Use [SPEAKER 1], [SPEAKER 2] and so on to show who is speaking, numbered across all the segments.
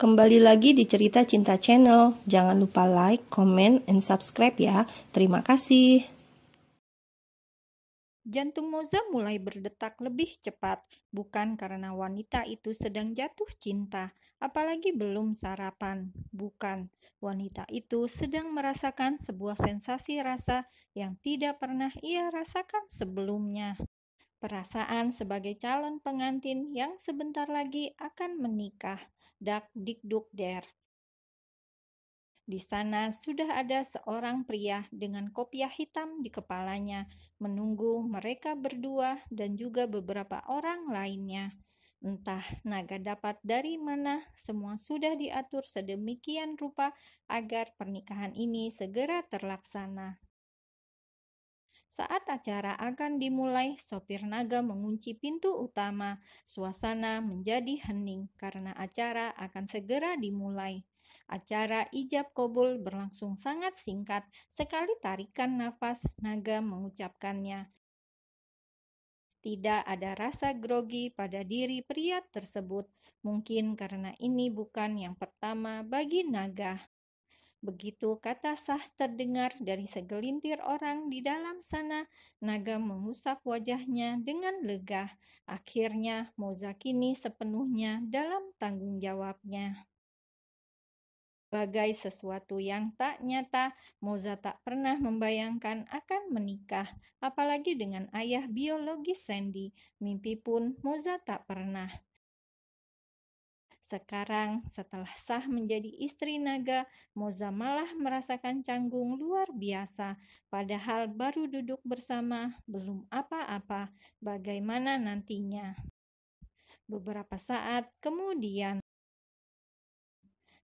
[SPEAKER 1] Kembali lagi di Cerita Cinta Channel. Jangan lupa like, comment, and subscribe ya. Terima kasih.
[SPEAKER 2] Jantung Moza mulai berdetak lebih cepat, bukan karena wanita itu sedang jatuh cinta, apalagi belum sarapan. Bukan, wanita itu sedang merasakan sebuah sensasi rasa yang tidak pernah ia rasakan sebelumnya. Perasaan sebagai calon pengantin yang sebentar lagi akan menikah. Dak dikduk der. Di sana sudah ada seorang pria dengan kopiah hitam di kepalanya, menunggu mereka berdua dan juga beberapa orang lainnya. Entah naga dapat dari mana, semua sudah diatur sedemikian rupa agar pernikahan ini segera terlaksana. Saat acara akan dimulai, sopir naga mengunci pintu utama. Suasana menjadi hening karena acara akan segera dimulai. Acara ijab kabul berlangsung sangat singkat. Sekali tarikan nafas, naga mengucapkannya. Tidak ada rasa grogi pada diri pria tersebut. Mungkin karena ini bukan yang pertama bagi naga. Begitu kata sah terdengar dari segelintir orang di dalam sana, naga mengusap wajahnya dengan lega. Akhirnya, Moza kini sepenuhnya dalam tanggung jawabnya. Bagai sesuatu yang tak nyata, Moza tak pernah membayangkan akan menikah, apalagi dengan ayah biologis Sandy. Mimpi pun Moza tak pernah. Sekarang, setelah sah menjadi istri naga, Moza malah merasakan canggung luar biasa. Padahal baru duduk bersama, belum apa-apa. Bagaimana nantinya? Beberapa saat kemudian,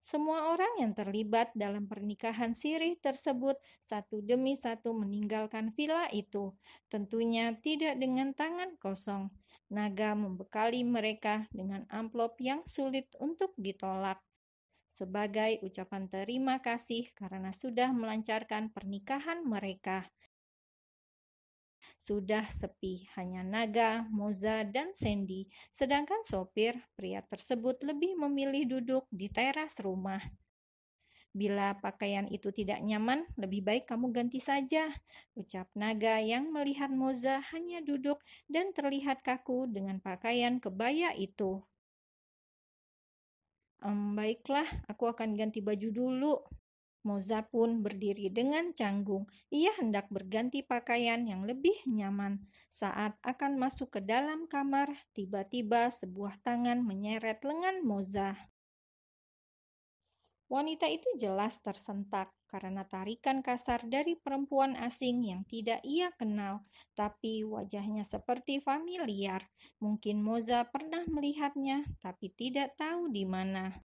[SPEAKER 2] semua orang yang terlibat dalam pernikahan sirih tersebut satu demi satu meninggalkan villa itu. Tentunya tidak dengan tangan kosong. Naga membekali mereka dengan amplop yang sulit untuk ditolak. Sebagai ucapan terima kasih karena sudah melancarkan pernikahan mereka. Sudah sepi, hanya Naga, Moza, dan Sandy. Sedangkan sopir, pria tersebut lebih memilih duduk di teras rumah. Bila pakaian itu tidak nyaman, lebih baik kamu ganti saja, ucap Naga yang melihat Moza hanya duduk dan terlihat kaku dengan pakaian kebaya itu. Baiklah, aku akan ganti baju dulu. Moza pun berdiri dengan canggung. Ia hendak berganti pakaian yang lebih nyaman. Saat akan masuk ke dalam kamar, tiba-tiba sebuah tangan menyeret lengan Moza. Wanita itu jelas tersentak karena tarikan kasar dari perempuan asing yang tidak ia kenal, tapi wajahnya seperti familiar. Mungkin Moza pernah melihatnya, tapi tidak tahu di mana.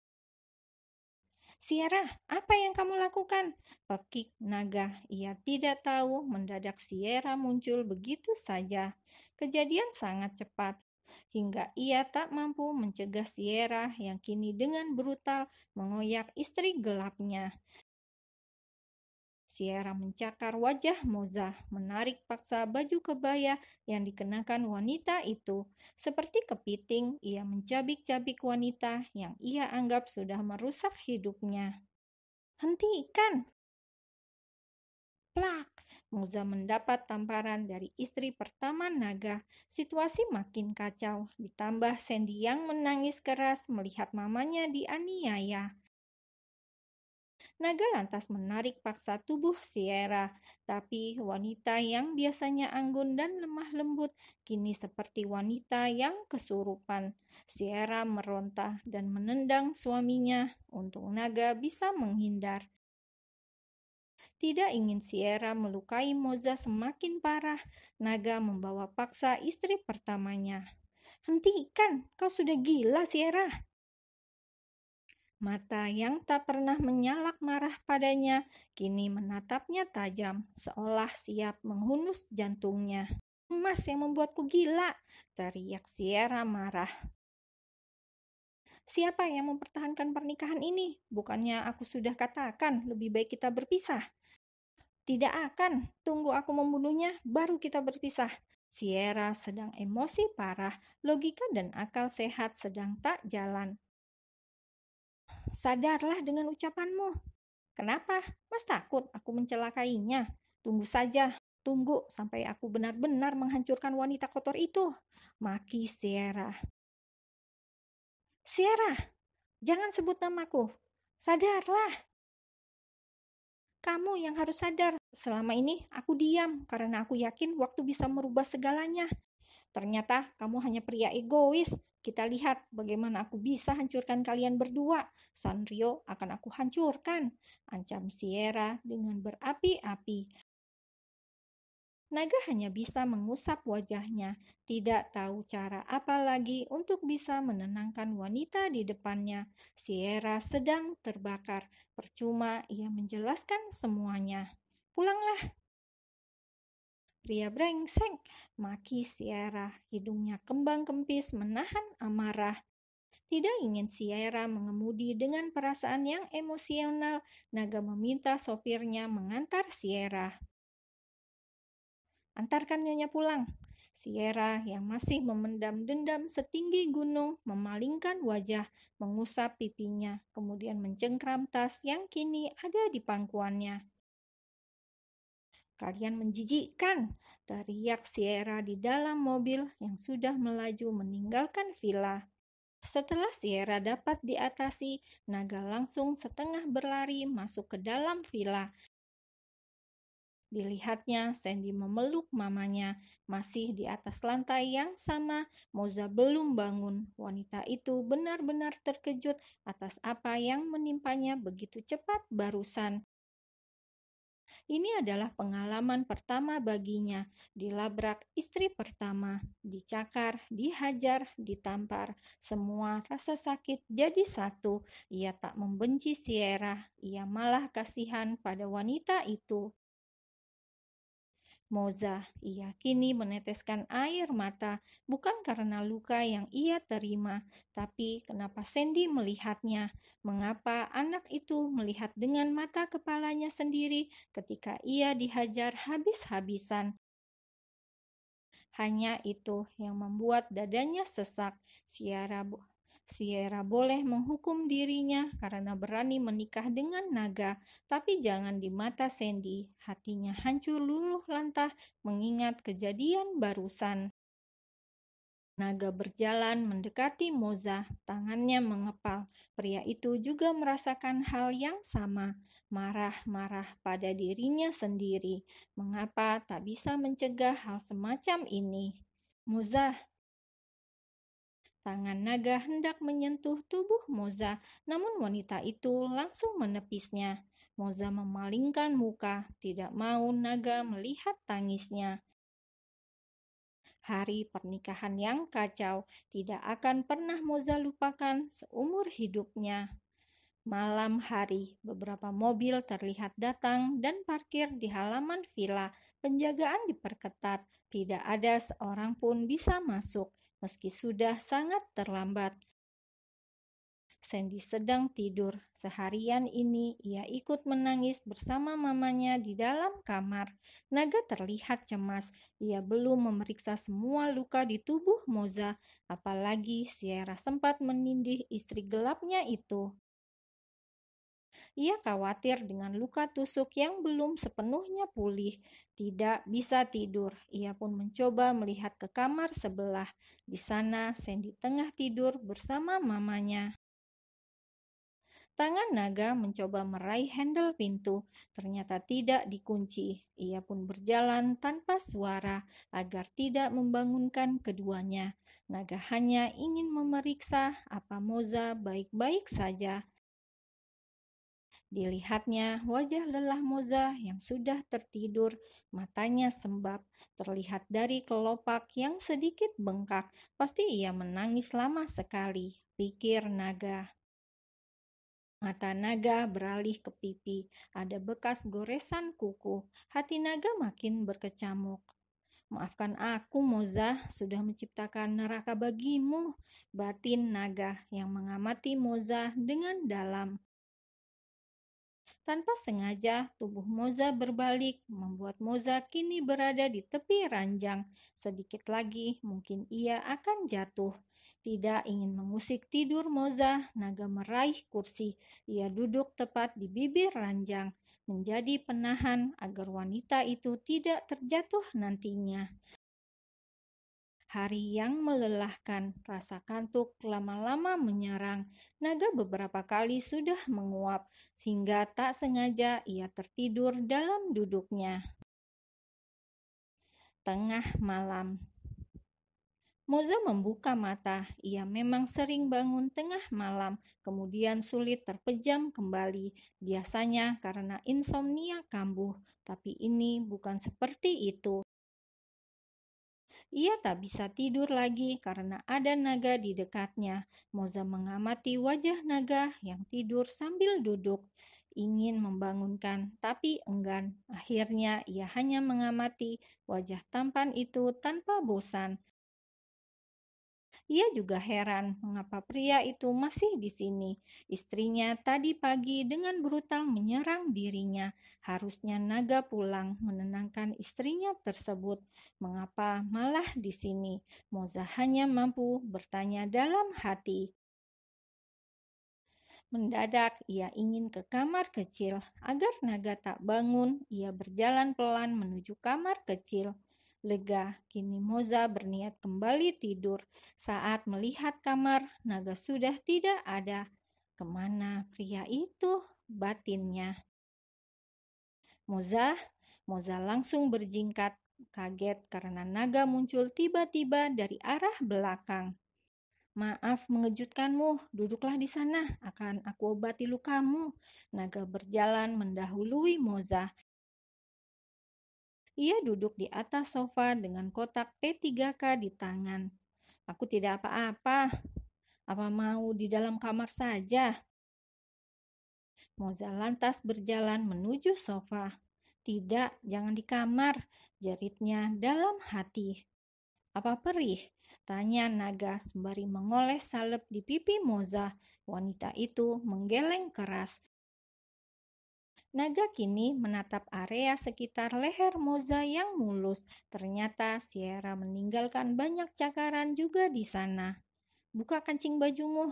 [SPEAKER 2] Sierra, apa yang kamu lakukan? Pekik Naga. Ia tidak tahu mendadak Sierra muncul begitu saja. Kejadian sangat cepat, hingga ia tak mampu mencegah Sierra yang kini dengan brutal mengoyak istri gelapnya. Sierra mencakar wajah Moza, menarik paksa baju kebaya yang dikenakan wanita itu. Seperti kepiting, ia mencabik-cabik wanita yang ia anggap sudah merusak hidupnya. Hentikan! Plak! Moza mendapat tamparan dari istri pertama Naga. Situasi makin kacau, ditambah Sandy yang menangis keras melihat mamanya dianiaya. Naga lantas menarik paksa tubuh Sierra, tapi wanita yang biasanya anggun dan lemah lembut kini seperti wanita yang kesurupan. Sierra meronta dan menendang suaminya untuk Naga bisa menghindar. Tidak ingin Sierra melukai Moza semakin parah, Naga membawa paksa istri pertamanya. Hentikan, kau sudah gila Sierra! Mata yang tak pernah menyalak marah padanya, kini menatapnya tajam, seolah siap menghunus jantungnya. Emas yang membuatku gila, teriak Sierra marah. Siapa yang mempertahankan pernikahan ini? Bukannya aku sudah katakan lebih baik kita berpisah? Tidak akan, tunggu aku membunuhnya, baru kita berpisah. Sierra sedang emosi parah, logika dan akal sehat sedang tak jalan. sadarlah dengan ucapanmu. Kenapa? Mas takut aku mencelakainya? Tunggu saja, tunggu sampai aku benar-benar menghancurkan wanita kotor itu. Maki Sierra. Sierra, jangan sebut namaku. Sadarlah. Kamu yang harus sadar, selama ini aku diam karena aku yakin waktu bisa merubah segalanya. Ternyata kamu hanya pria egois. Kita lihat bagaimana aku bisa hancurkan kalian berdua. Sanrio akan aku hancurkan, ancam Sierra dengan berapi-api. Naga hanya bisa mengusap wajahnya, tidak tahu cara apa lagi untuk bisa menenangkan wanita di depannya. Sierra sedang terbakar, percuma ia menjelaskan semuanya. Pulanglah. Pria brengsek, maki Sierra, hidungnya kembang kempis menahan amarah. Tidak ingin Sierra mengemudi dengan perasaan yang emosional, Naga meminta sopirnya mengantar Sierra. Antarkan Nyonya pulang. Sierra yang masih memendam dendam setinggi gunung memalingkan wajah, mengusap pipinya, kemudian mencengkram tas yang kini ada di pangkuannya. Kalian menjijikkan, teriak Sierra di dalam mobil yang sudah melaju meninggalkan villa. Setelah Sierra dapat diatasi, Naga langsung setengah berlari masuk ke dalam villa. Dilihatnya Sandy memeluk mamanya, masih di atas lantai yang sama. Moza belum bangun. Wanita itu benar-benar terkejut atas apa yang menimpanya begitu cepat barusan. Ini adalah pengalaman pertama baginya, dilabrak istri pertama, dicakar, dihajar, ditampar. Semua rasa sakit jadi satu. Ia tak membenci Sierra, ia malah kasihan pada wanita itu. Moza, ia kini meneteskan air mata, bukan karena luka yang ia terima, tapi kenapa Sandy melihatnya? Mengapa anak itu melihat dengan mata kepalanya sendiri ketika ia dihajar habis-habisan? Hanya itu yang membuat dadanya sesak. Sierra boleh menghukum dirinya karena berani menikah dengan Naga, tapi jangan di mata Sandy. Hatinya hancur luluh lantah mengingat kejadian barusan. Naga berjalan mendekati Moza, tangannya mengepal. Pria itu juga merasakan hal yang sama, marah-marah pada dirinya sendiri. Mengapa tak bisa mencegah hal semacam ini? Moza. Tangan Naga hendak menyentuh tubuh Moza, namun wanita itu langsung menepisnya. Moza memalingkan muka, tidak mau Naga melihat tangisnya. Hari pernikahan yang kacau tidak akan pernah Moza lupakan seumur hidupnya. Malam hari, beberapa mobil terlihat datang dan parkir di halaman villa. Penjagaan diperketat, tidak ada seorang pun bisa masuk, meski sudah sangat terlambat. Sandy sedang tidur. Seharian ini ia ikut menangis bersama mamanya di dalam kamar. Naga terlihat cemas. Ia belum memeriksa semua luka di tubuh Moza, apalagi Sierra sempat menindih istri gelapnya itu. Ia khawatir dengan luka tusuk yang belum sepenuhnya pulih. Tidak bisa tidur. Ia pun mencoba melihat ke kamar sebelah. Di sana Sandy tengah tidur bersama mamanya. Tangan Naga mencoba meraih handle pintu, ternyata tidak dikunci. Ia pun berjalan tanpa suara agar tidak membangunkan keduanya. Naga hanya ingin memeriksa apa Moza baik-baik saja. Dilihatnya wajah lelah Moza yang sudah tertidur, matanya sembab, terlihat dari kelopak yang sedikit bengkak. Pasti ia menangis lama sekali, pikir Naga. Mata Naga beralih ke pipi, ada bekas goresan kuku. Hati Naga makin berkecamuk. Maafkan aku, Moza, sudah menciptakan neraka bagimu, batin Naga yang mengamati Moza dengan dalam. Tanpa sengaja, tubuh Moza berbalik, membuat Moza kini berada di tepi ranjang. Sedikit lagi, mungkin ia akan jatuh. Tidak ingin mengusik tidur Moza, naga meraih kursi. Ia duduk tepat di bibir ranjang, menjadi penahan agar wanita itu tidak terjatuh nantinya. Hari yang melelahkan, rasa kantuk lama-lama menyerang. Naga beberapa kali sudah menguap, sehingga tak sengaja ia tertidur dalam duduknya. Tengah malam, Moza membuka mata. Ia memang sering bangun tengah malam, kemudian sulit terpejam kembali. Biasanya karena insomnia kambuh, tapi ini bukan seperti itu. Ia tak bisa tidur lagi karena ada naga di dekatnya. Moza mengamati wajah naga yang tidur sambil duduk. Ingin membangunkan, tapi enggan. Akhirnya ia hanya mengamati wajah tampan itu tanpa bosan. Ia juga heran mengapa pria itu masih di sini. Istrinya tadi pagi dengan brutal menyerang dirinya. Harusnya naga pulang menenangkan istrinya tersebut. Mengapa malah di sini? Moza hanya mampu bertanya dalam hati. Mendadak ia ingin ke kamar kecil. Agar naga tak bangun, ia berjalan pelan menuju kamar kecil. Lega, kini Moza berniat kembali tidur. Saat melihat kamar, naga sudah tidak ada. Kemana pria itu? Batinnya. Moza langsung berjingkat, kaget karena naga muncul tiba-tiba dari arah belakang. Maaf mengejutkanmu, duduklah di sana, akan aku obati lukamu. Naga berjalan mendahului Moza. Ia duduk di atas sofa dengan kotak P3K di tangan. Aku tidak apa-apa. Apa mau di dalam kamar saja? Moza lantas berjalan menuju sofa. Tidak, jangan di kamar, jeritnya dalam hati. Apa perih? Tanya naga sembari mengoles salep di pipi Moza. Wanita itu menggeleng keras. Naga kini menatap area sekitar leher Moza yang mulus. Ternyata Sierra meninggalkan banyak cakaran juga di sana. Buka kancing bajumu,